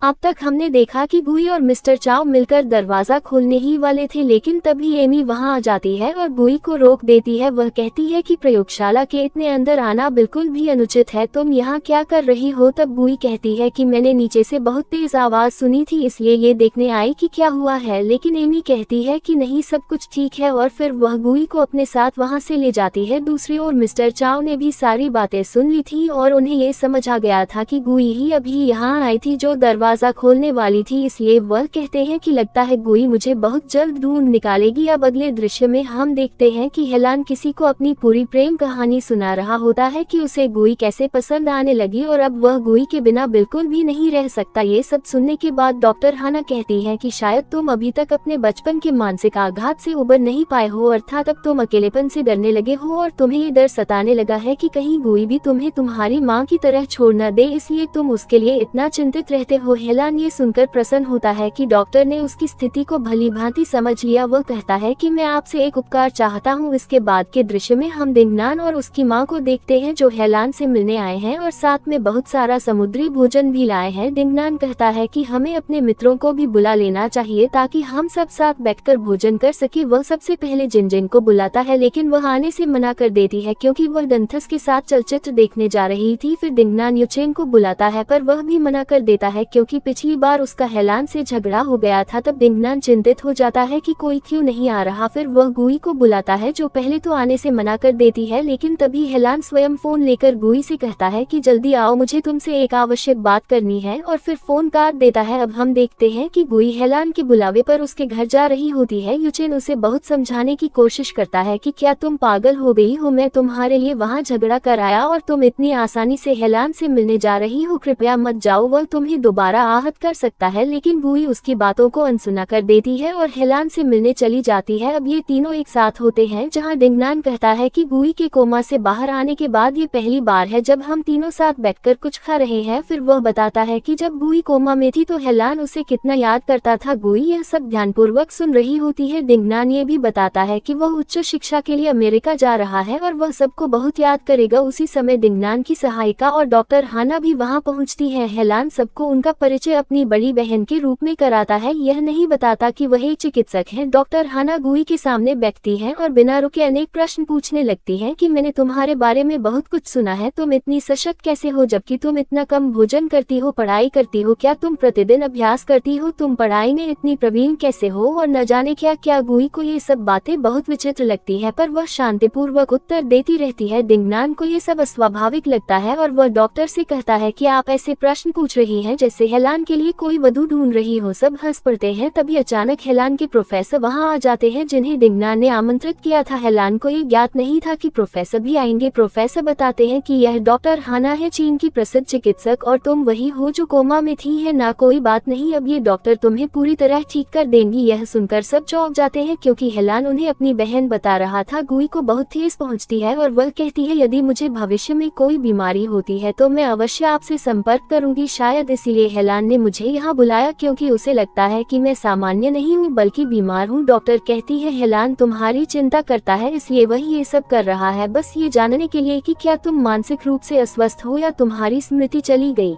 अब तक हमने देखा कि गुई और मिस्टर चाओ मिलकर दरवाजा खोलने ही वाले थे, लेकिन तभी एमी वहां आ जाती है और गुई को रोक देती है। वह कहती है कि प्रयोगशाला के इतने अंदर आना बिल्कुल भी अनुचित है, तुम यहाँ क्या कर रही हो। तब गुई कहती है कि मैंने नीचे से बहुत तेज आवाज सुनी थी, इसलिए ये देखने आई कि क्या हुआ है। लेकिन एमी कहती है कि नहीं, सब कुछ ठीक है, और फिर वह गुई को अपने साथ वहाँ से ले जाती है। दूसरी ओर मिस्टर चाओ ने भी सारी बातें सुन ली थी और उन्हें ये समझ आ गया था कि गुई ही अभी यहाँ आई थी जो दरवाजा खोलने वाली थी, इसलिए वह कहते हैं कि लगता है गुई मुझे बहुत जल्द ढूंढ निकालेगी। अब अगले दृश्य में हम देखते हैं कि हेलान किसी को अपनी पूरी प्रेम कहानी सुना रहा होता है कि उसे गुई कैसे पसंद आने लगी और अब वह गुई के बिना बिल्कुल भी नहीं रह सकता। ये सब सुनने के बाद डॉक्टर हाना कहती है कि शायद तुम अभी तक अपने बचपन के मानसिक आघात से उबर नहीं पाए हो, अर्थात अब तुम अकेलेपन से डरने लगे हो और तुम्हें ये डर सताने लगा है कि कहीं गुई भी तुम्हें तुम्हारी माँ की तरह छोड़ न दे, इसलिए तुम उसके लिए इतना चिंतित रहते हो। हेलान ये सुनकर प्रसन्न होता है कि डॉक्टर ने उसकी स्थिति को भली भांति समझ लिया। वह कहता है कि मैं आपसे एक उपकार चाहता हूँ। इसके बाद के दृश्य में हम दिंगनान और उसकी माँ को देखते हैं जो हेलान से मिलने आए हैं और साथ में बहुत सारा समुद्री भोजन भी लाए हैं। दिंगनान कहता है कि हमें अपने मित्रों को भी बुला लेना चाहिए ताकि हम सब साथ बैठकर भोजन कर सके। वह सबसे पहले जिनजिन को बुलाता है, लेकिन वह आने से मना कर देती है क्योंकि वह दंथस के साथ चलचित्र देखने जा रही थी। फिर दिंगनान युचेन को बुलाता है पर वह भी मना कर देता है क्योंकि पिछली बार उसका हेलान से झगड़ा हो गया था। तब दिंगनान चिंतित हो जाता है कि कोई क्यों नहीं आ रहा। फिर वह गुई को बुलाता है जो पहले तो आने से मना कर देती है, लेकिन तभी हेलान स्वयं फोन लेकर गुई से कहता है कि जल्दी आओ, मुझे तुमसे एक आवश्यक बात करनी है, और फिर फोन काट देता है। अब हम देखते हैं कि गुई हेलान के बुलावे पर उसके घर जा रही होती है। युचेन उसे बहुत समझाने की कोशिश करता है कि क्या तुम पागल हो गई हो, मैं तुम्हारे लिए वहाँ झगड़ा कर आया और तुम इतनी आसानी से हेलान से मिलने जा रही हो, कृपया मत जाओ, वह तुम्हें दोबारा आहत कर सकता है। लेकिन गुई उसकी बातों को अनसुना कर देती है और हेलान से मिलने चली जाती है। अब ये तीनों एक साथ होते हैं जहां दिंगनान कहता है कि गुई के कोमा से बाहर आने के बाद ये पहली बार है जब हम तीनों साथ बैठकर कुछ खा रहे हैं। फिर वह बताता है कि जब गुई कोमा में थी तो हेलान उसे कितना याद करता था। गुई यह सब ध्यानपूर्वक सुन रही होती है। दिंगनान ये भी बताता है कि वह उच्च शिक्षा के लिए अमेरिका जा रहा है और वह सबको बहुत याद करेगा। उसी समय दिंगनान की सहायिका और डॉक्टर हाना भी वहाँ पहुँचती है। हेलान सबको उनका परिचय अपनी बड़ी बहन के रूप में कराता है, यह नहीं बताता कि वह एक चिकित्सक है। डॉक्टर हाना गुई के सामने बैठती है और बिना रुके अनेक प्रश्न पूछने लगती है कि मैंने तुम्हारे बारे में बहुत कुछ सुना है, तुम इतनी सशक्त कैसे हो जबकि तुम इतना कम भोजन करती हो, पढ़ाई करती हो, क्या तुम प्रतिदिन अभ्यास करती हो, तुम पढ़ाई में इतनी प्रवीण कैसे हो, और न जाने क्या क्या। गुई को ये सब बातें बहुत विचित्र लगती है पर वह शांतिपूर्वक उत्तर देती रहती है। दिंगनान को ये सब अस्वाभाविक लगता है और वह डॉक्टर से कहता है कि आप ऐसे प्रश्न पूछ रही हैं जैसे हेलान के लिए कोई वधू ढूंढ रही हो। सब हंस पड़ते हैं। तभी अचानक हेलान के प्रोफेसर वहां आ जाते हैं जिन्हें दिंगनान ने आमंत्रित किया था। हेलान को ये ज्ञात नहीं था कि प्रोफेसर भी आएंगे। प्रोफेसर बताते हैं कि यह डॉक्टर हाना है, चीन की प्रसिद्ध चिकित्सक, और तुम वही हो जो कोमा में थी। है ना, कोई बात नहीं, अब ये डॉक्टर तुम्हें पूरी तरह ठीक कर देंगी। यह सुनकर सब चौंक जाते हैं क्योंकि हेलान उन्हें अपनी बहन बता रहा था। गुई को बहुत ठेस पहुंचती है और वह कहती है यदि मुझे भविष्य में कोई बीमारी होती है तो मैं अवश्य आपसे संपर्क करूंगी। शायद इसीलिए हेलान ने मुझे यहाँ बुलाया क्योंकि उसे लगता है कि मैं सामान्य नहीं हूँ बल्कि बीमार हूँ। डॉक्टर कहती है हेलान तुम्हारी चिंता करता है इसलिए वही ये सब कर रहा है, बस ये जानने के लिए कि क्या तुम मानसिक रूप से अस्वस्थ हो या तुम्हारी स्मृति चली गई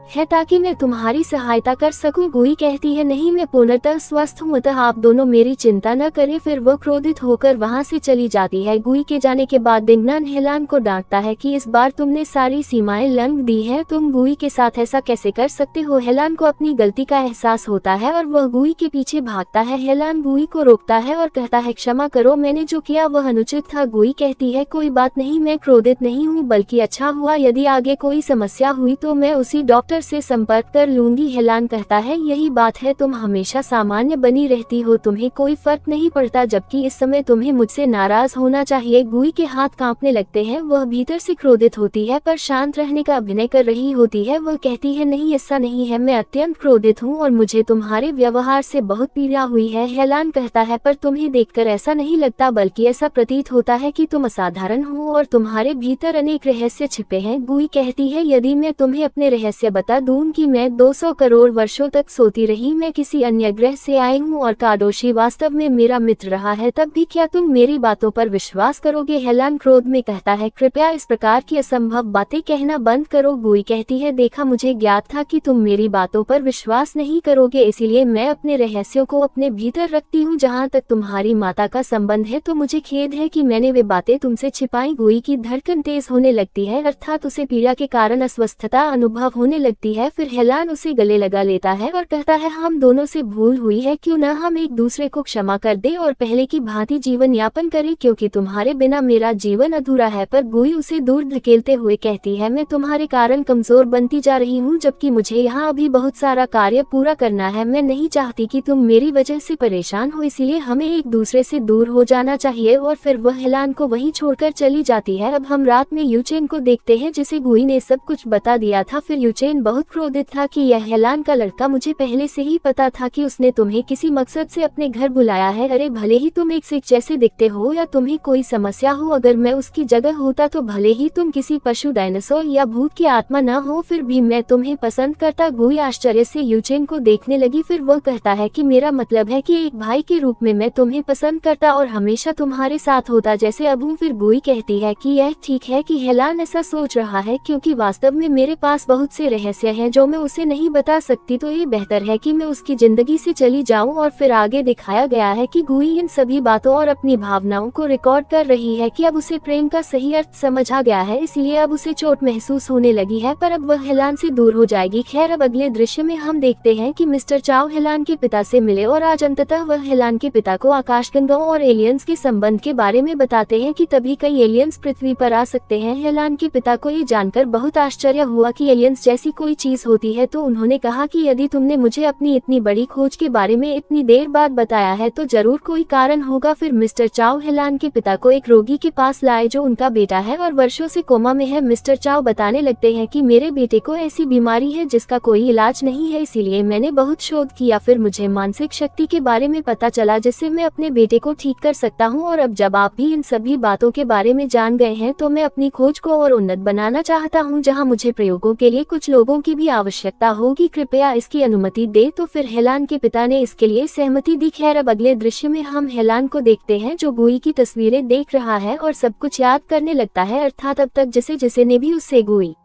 है ताकि मैं तुम्हारी सहायता कर सकूं। गुई कहती है नहीं, मैं पूर्णतः स्वस्थ हूं, अतः आप दोनों मेरी चिंता न करें। फिर वो क्रोधित होकर वहां से चली जाती है। गुई के जाने के बाद दिंगनान हेलान को डांटता है कि इस बार तुमने सारी सीमाएं लंघ दी है, तुम गुई के साथ ऐसा कैसे कर सकते हो। हेलान को अपनी गलती का एहसास होता है और वह गुई के पीछे भागता है। हेलान गुई को रोकता है और कहता है क्षमा करो, मैंने जो किया वह अनुचित था। गुई कहती है कोई बात नहीं, मैं क्रोधित नहीं हूँ बल्कि अच्छा हुआ, यदि आगे कोई समस्या हुई तो मैं उसी डॉक्टर से संपर्क कर लूंगी। हेलान कहता है यही बात है, तुम हमेशा सामान्य बनी रहती हो, तुम्हें कोई फर्क नहीं पड़ता, जबकि इस समय तुम्हें मुझसे नाराज होना चाहिए। गुई के हाथ कांपने लगते हैं। वह भीतर से क्रोधित होती है पर शांत रहने का अभिनय कर रही होती है। वह कहती है नहीं, ऐसा नहीं है, मैं अत्यंत क्रोधित हूँ और मुझे तुम्हारे व्यवहार से बहुत पीड़ा हुई है। हेलान कहता है पर तुम्हें देखकर ऐसा नहीं लगता, बल्कि ऐसा प्रतीत होता है कि तुम असाधारण हो और तुम्हारे भीतर अनेक रहस्य छिपे हैं। गुई कहती है यदि मैं तुम्हें अपने रहस्य बता दूं कि मैं 200 करोड़ वर्षों तक सोती रही, मैं किसी अन्य ग्रह से आई हूँ और काडोशी वास्तव में मेरा मित्र रहा है, तब भी क्या तुम मेरी बातों पर विश्वास करोगे? हेलान क्रोध में कहता है, कृपया इस प्रकार की असंभव बातें कहना बंद करो। गुई कहती है, देखा, मुझे ज्ञात था कि तुम मेरी बातों पर विश्वास नहीं करोगे, इसीलिए मैं अपने रहस्यों को अपने भीतर रखती हूँ। जहाँ तक तुम्हारी माता का संबंध है तो मुझे खेद है कि मैंने वे बातें तुमसे छिपाई। गुई की धड़कन तेज होने लगती है, अर्थात उसे पीड़ा के कारण अस्वस्थता अनुभव होने लगती है। फिर हेलान उसे गले लगा लेता है और कहता है, हम दोनों से भूल हुई है, क्यों न हम एक दूसरे को क्षमा कर दे और पहले की भांति जीवन यापन करें, क्योंकि तुम्हारे बिना मेरा जीवन अधूरा है। पर गुई उसे दूर धकेलते हुए कहती है, मैं तुम्हारे कारण कमजोर बनती जा रही हूँ, जबकि मुझे यहाँ अभी बहुत सारा कार्य पूरा करना है। मैं नहीं चाहती कि तुम मेरी वजह से परेशान हो, इसलिए हमें एक दूसरे से दूर हो जाना चाहिए। और फिर वह हेलान को वहीं छोड़कर चली जाती है। अब हम रात में यूचेन को देखते हैं, जिसे गुई ने सब कुछ बता दिया था। फिर यूचेन बहुत क्रोधित था कि यह हेलान का लड़का, मुझे पहले से ही पता था कि उसने तुम्हें किसी मकसद से अपने घर बुलाया है। अरे भले ही तुम एक सिख जैसे दिखते हो या तुम्हें कोई समस्या हो, अगर मैं उसकी जगह होता तो भले ही तुम किसी पशु, डायनासोर या भूत की आत्मा न हो, फिर भी मैं तुम्हें पसंद करता। गुई आश्चर्य से यूचेन को देखने लगी। फिर वह कहता है कि मेरा मतलब है कि एक भाई के रूप में मैं तुम्हें पसंद करता और हमेशा तुम्हारे साथ होता जैसे अब हूँ। फिर गुई कहती है कि यह ठीक है कि हेलान ऐसा सोच रहा है, क्योंकि वास्तव में मेरे पास बहुत से रहस्य हैं जो मैं उसे नहीं बता सकती, तो ये बेहतर है कि मैं उसकी जिंदगी से चली जाऊं। और फिर आगे दिखाया गया है कि गुई इन सभी बातों और अपनी भावनाओं को रिकॉर्ड कर रही है कि अब उसे प्रेम का सही अर्थ समझ आ गया है, इसलिए अब उसे चोट महसूस होने लगी है, पर अब वह हेलान से दूर हो जाएगी। खैर, अब अगले दृश्य में हम देखते हैं कि मिस्टर चाओ हेलान के पिता से मिले और आज अंततः वह हेलान के पिता को आकाशगंगाओं और एलियंस के संबंध के बारे में बताते हैं कि तभी कई एलियंस पृथ्वी पर आ सकते हैं। हेलान के पिता को ये जानकर बहुत आश्चर्य हुआ कि एलियंस जैसी कोई चीज होती है, तो उन्होंने कहा कि यदि तुमने मुझे अपनी इतनी बड़ी खोज के बारे में इतनी देर बाद बताया है तो जरूर कोई कारण होगा। फिर मिस्टर चाओ हेलान के पिता को एक रोगी के पास लाए जो उनका बेटा है और वर्षों से कोमा में है। मिस्टर चाओ बताने लगते हैं कि मेरे बेटे को ऐसी बीमारी है जिसका कोई इलाज नहीं है, इसीलिए मैंने बहुत शोध किया, फिर मुझे मानसिक शक्ति के बारे में पता चला जिससे मैं अपने बेटे को ठीक कर सकता हूँ। और अब जब आप भी इन सभी बातों के बारे में जान गए हैं तो मैं अपनी खोज को और उन्नत बनाना चाहता हूँ, जहाँ मुझे प्रयोगों के लिए कुछ लोगों की भी आवश्यकता होगी, कृपया इसकी अनुमति दे। तो फिर हेलान के पिता ने इसके लिए सहमति दी। खैर, अब अगले दृश्य में हम हेलान को देखते हैं जो गुई की तस्वीरें देख रहा है और सब कुछ याद करने लगता है, अर्थात अब तक जिसे ने भी उससे गुई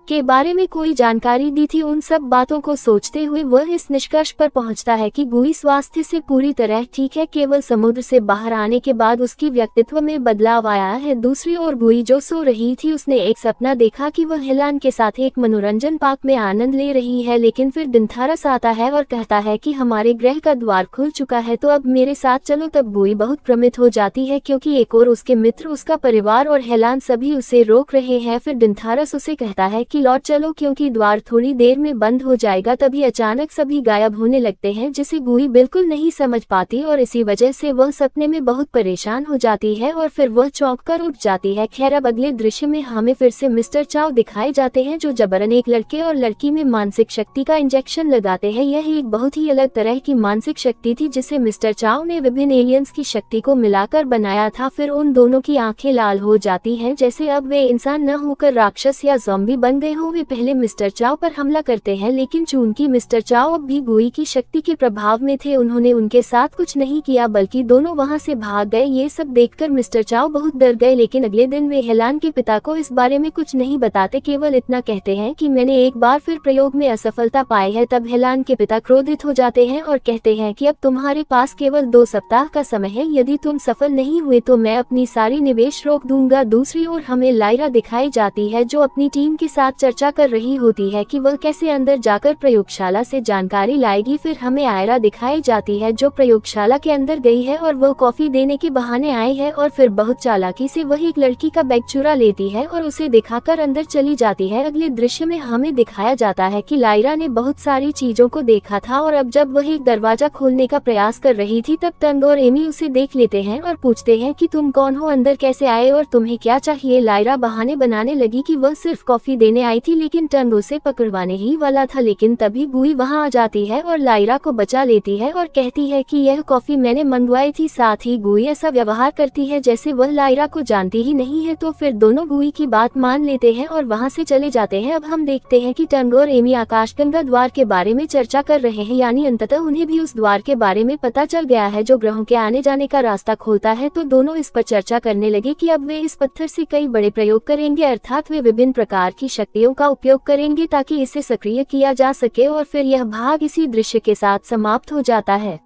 के बारे में कोई जानकारी दी थी, उन सब बातों को सोचते हुए वह इस निष्कर्ष पर पहुंचता है कि गुई स्वास्थ्य से पूरी तरह ठीक है, केवल समुद्र से बाहर आने के बाद उसकी व्यक्तित्व में बदलाव आया है। दूसरी ओर गुई जो सो रही थी, उसने एक सपना देखा कि वह हेलान के साथ एक मनोरंजन पार्क में आनंद ले रही है, लेकिन फिर दिनथारस आता है और कहता है कि हमारे ग्रह का द्वार खुल चुका है, तो अब मेरे साथ चलो। तब गुई बहुत भ्रमित हो जाती है क्योंकि एक और उसके मित्र, उसका परिवार और हेलान सभी उसे रोक रहे हैं। फिर दिनथारस उसे कहता है कि लौट चलो क्योंकि द्वार थोड़ी देर में बंद हो जाएगा। तभी अचानक सभी गायब होने लगते हैं, जिसे गुई बिल्कुल नहीं समझ पाती और इसी वजह से वह सपने में बहुत परेशान हो जाती है और फिर वह चौंक कर उठ जाती है। खैर, अब अगले दृश्य में हमें फिर से मिस्टर चाओ दिखाए जाते हैं जो जबरन एक लड़के और लड़की में मानसिक शक्ति का इंजेक्शन लगाते हैं। यह एक बहुत ही अलग तरह की मानसिक शक्ति थी जिसे मिस्टर चाओ ने विभिन्न एलियंस की शक्ति को मिलाकर बनाया था। फिर उन दोनों की आंखें लाल हो जाती हैं, जैसे अब वे इंसान न होकर राक्षस या ज़ॉम्बी बन गए हों। वे पहले मिस्टर चाओ पर हमला करते हैं, लेकिन चूंकि मिस्टर चाओ अब भी गुई की शक्ति के प्रभाव में थे, उन्होंने उनके साथ कुछ नहीं किया बल्कि दोनों वहां से भाग गए। ये सब देखकर मिस्टर चाओ बहुत डर गए, लेकिन अगले दिन वे हेलान के पिता को इस बारे में कुछ नहीं बताते, केवल इतना कहते हैं कि मैंने एक बार फिर प्रयोग में असफलता पाई है। तब हेलान के पिता क्रोधित हो जाते हैं और कहते हैं कि अब तुम्हारे पास केवल 2 सप्ताह का समय है, यदि तुम सफल नहीं हुए तो मैं अपनी सारी निवेश रोक दूंगा। दूसरी ओर हमें लायरा दिखाई जाती है जो अपनी टीम के साथ चर्चा कर रही होती है कि वह कैसे अंदर जाकर प्रयोगशाला से जानकारी लाएगी। फिर हमें आयरा दिखाई जाती है जो प्रयोगशाला के अंदर गई है और वह कॉफी देने के बहाने आई है और फिर बहुत चालाकी से वह एक लड़की का बैग चुरा लेती है और उसे दिखाकर अंदर चली जाती है। अगले दृश्य में हमें दिखाया जाता है कि लायरा ने बहुत सारी चीजों को देखा था और अब जब वह एक दरवाजा खोलने का प्रयास कर रही थी तब टंग और एमी उसे देख लेते हैं और पूछते हैं कि तुम कौन हो, अंदर कैसे आए और तुम्हें क्या चाहिए। लायरा बहाने बनाने लगी कि वह सिर्फ कॉफी देने लेने आई थी, लेकिन टर्न उसे पकड़वाने ही वाला था, लेकिन तभी गुई वहां आ जाती है और लायरा को बचा लेती है और कहती है कि यह कॉफी मैंने मंगवाई थी। साथ ही गुई ऐसा व्यवहार करती है जैसे वह लायरा को जानती ही नहीं है। तो फिर दोनों गुई की बात मान लेते हैं और वहां से चले जाते हैं। अब हम देखते हैं कि टर्न और एमी आकाशगंगा द्वार के बारे में चर्चा कर रहे हैं, यानी अंततः उन्हें भी उस द्वार के बारे में पता चल गया है जो ग्रहों के आने जाने का रास्ता खोलता है। तो दोनों इस पर चर्चा करने लगे कि अब वे इस पत्थर से कई बड़े प्रयोग करेंगे, अर्थात वे विभिन्न प्रकार की शक्तियों का उपयोग करेंगे ताकि इसे सक्रिय किया जा सके। और फिर यह भाग इसी दृश्य के साथ समाप्त हो जाता है।